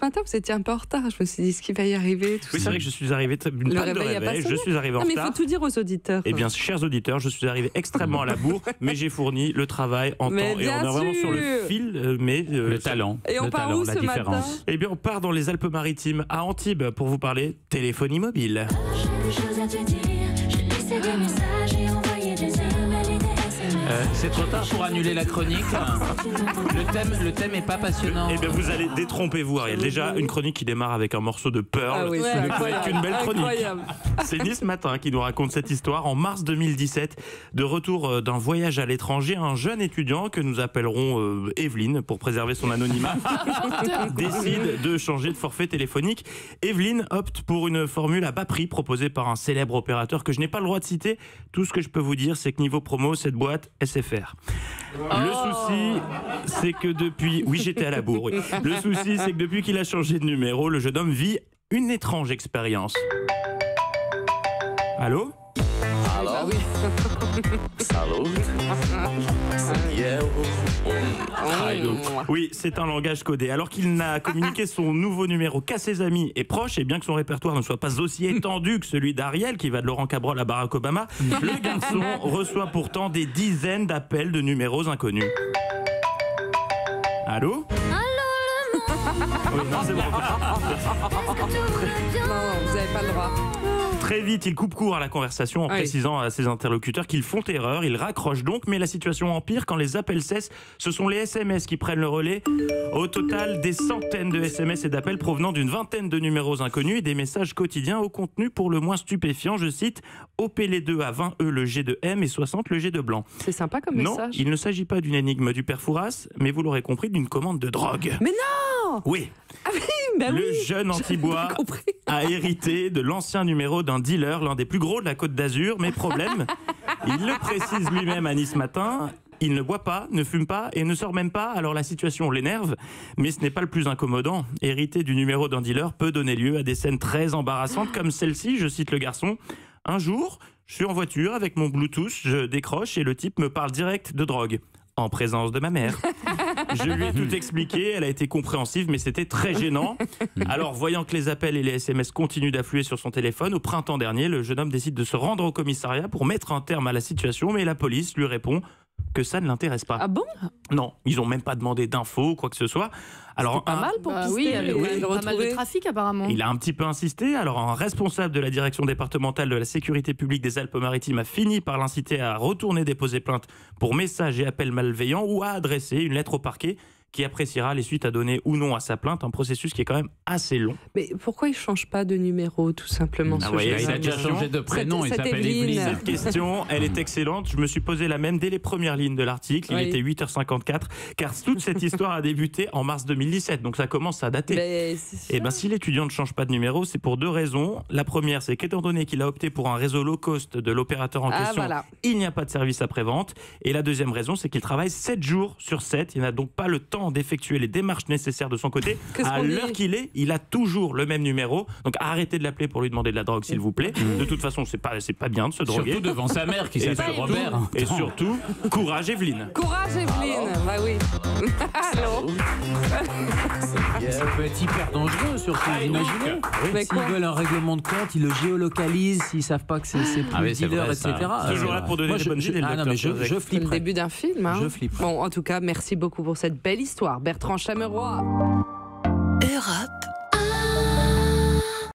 matin, vous étiez un peu en retard. Je me suis dit, ce qu'il va y arriver, tout Oui, c'est ça. vrai que je suis arrivé une panne de réveil. Je suis arrivé en non, mais il retard. faut tout dire aux auditeurs. Eh bien, chers auditeurs, je suis arrivé extrêmement à la bourre, mais j'ai fourni le travail en Mais temps. Et on est vraiment sur le fil, le talent. Et on part où la ce différence. matin? Eh bien, on part dans les Alpes-Maritimes, à Antibes, pour vous parler téléphonie mobile. J'ai des choses à te dire. J'ai laissé des messages et envoyé des emails et des SMS. C'est trop tard pour annuler la chronique. Le thème est pas passionnant. Eh bien, vous allez détrompez-vous, Ariel. Déjà, une chronique qui démarre avec un morceau de Pearl. Ah oui, Ce c'est ne peut être qu'une belle chronique. incroyable. C'est Nice Matin qui nous raconte cette histoire. En mars 2017, de retour d'un voyage à l'étranger, un jeune étudiant que nous appellerons Evelyne pour préserver son anonymat décide de changer de forfait téléphonique. Evelyne opte pour une formule à bas prix proposée par un célèbre opérateur que je n'ai pas le droit de citer. Tout ce que je peux vous dire, c'est que niveau promo, cette boîte SFR. Le souci, c'est que depuis... Oui, j'étais à la bourre. Oui. Le souci, c'est que depuis qu'il a changé de numéro, le jeune homme vit une étrange expérience. Allô ? Ah oui. Oui, c'est un langage codé. Alors qu'il n'a communiqué son nouveau numéro qu'à ses amis et proches, et bien que son répertoire ne soit pas aussi étendu que celui d'Ariel, qui va de Laurent Cabrol à Barack Obama, le garçon reçoit pourtant des dizaines d'appels de numéros inconnus. Allô ? Oui, non, c'est bon. Non, vous n'avez pas le droit. Très vite, il coupe court à la conversation en précisant à ses interlocuteurs qu'ils font erreur. Il raccroche donc, mais la situation empire quand les appels cessent. Ce sont les SMS qui prennent le relais. Au total, des centaines de SMS et d'appels provenant d'une vingtaine de numéros inconnus et des messages quotidiens au contenu pour le moins stupéfiant. Je cite, OP les deux à 20 E le G de M et 60 le G de blanc. C'est sympa comme Non, message. il ne s'agit pas d'une énigme du père Fouras, mais vous l'aurez compris, d'une commande de drogue. Mais non! Oui. Ah oui, bah Le oui. jeune Antibois J'avais compris. a hérité de l'ancien numéro d'un dealer, l'un des plus gros de la Côte d'Azur. Mais problème, il le précise lui-même à Nice Matin, il ne boit pas, ne fume pas et ne sort même pas. Alors la situation l'énerve, mais ce n'est pas le plus incommodant. Hériter du numéro d'un dealer peut donner lieu à des scènes très embarrassantes comme celle-ci, je cite le garçon. Un jour, je suis en voiture avec mon Bluetooth, je décroche et le type me parle direct de drogue. En présence de ma mère. Je lui ai tout expliqué, elle a été compréhensive, mais c'était très gênant. Alors, voyant que les appels et les SMS continuent d'affluer sur son téléphone, au printemps dernier, le jeune homme décide de se rendre au commissariat pour mettre un terme à la situation, mais la police lui répond que ça ne l'intéresse pas. Ah bon? Non, ils n'ont même pas demandé d'infos ou quoi que ce soit. Alors, Pas mal pour Bah pister, oui, il y avait le pas mal de retrouver. trafic apparemment. il a un petit peu insisté. Alors, un responsable de la direction départementale de la sécurité publique des Alpes-Maritimes a fini par l'inciter à retourner déposer plainte pour messages et appels malveillants ou à adresser une lettre au parquet qui appréciera les suites à donner ou non à sa plainte, un processus qui est quand même assez long. Mais pourquoi il ne change pas de numéro, tout simplement Ah ce ouais, jeune Il a homme déjà changé de prénom, il Cette s'appelle Evelyne. Evelyne. Cette question, elle est excellente. Je me suis posé la même dès les premières lignes de l'article. Il Oui. était 8h54, car toute cette histoire a débuté en mars 2017, donc ça commence à dater. Mais c'est Et bien, si l'étudiant ne change pas de numéro, c'est pour deux raisons. La première, c'est qu'étant donné qu'il a opté pour un réseau low cost de l'opérateur en question, voilà. il n'y a pas de service après-vente. Et la deuxième raison, c'est qu'il travaille 7 jours sur 7. Il n'a donc pas le temps d'effectuer les démarches nécessaires de son côté. Qu'est-ce À qu'on dit l'heure qu'il est, il a toujours le même numéro. Donc arrêtez de l'appeler pour lui demander de la drogue, s'il vous plaît. De toute façon, c'est pas bien de se droguer. Surtout devant sa mère qui Et s'appelle surtout- Robert. Et surtout, courage Evelyne. Courage, Evelyne. Bah oui. Allô. Ça peut être hyper dangereux, surtout. Imaginez. Mais S'ils quoi? veulent un règlement de compte, ils le géolocalisent, s'ils savent pas que c'est plus Ah oui, le c'est dealer, vrai, ça. etc. Toujours là pour donner Moi, des bonnes idées, le Ah non, mais docteur je Joseph. C'est le flipperais. début d'un film. Hein. Je flippe. Bon, en tout cas, merci beaucoup pour cette belle histoire. Bertrand Chameroy.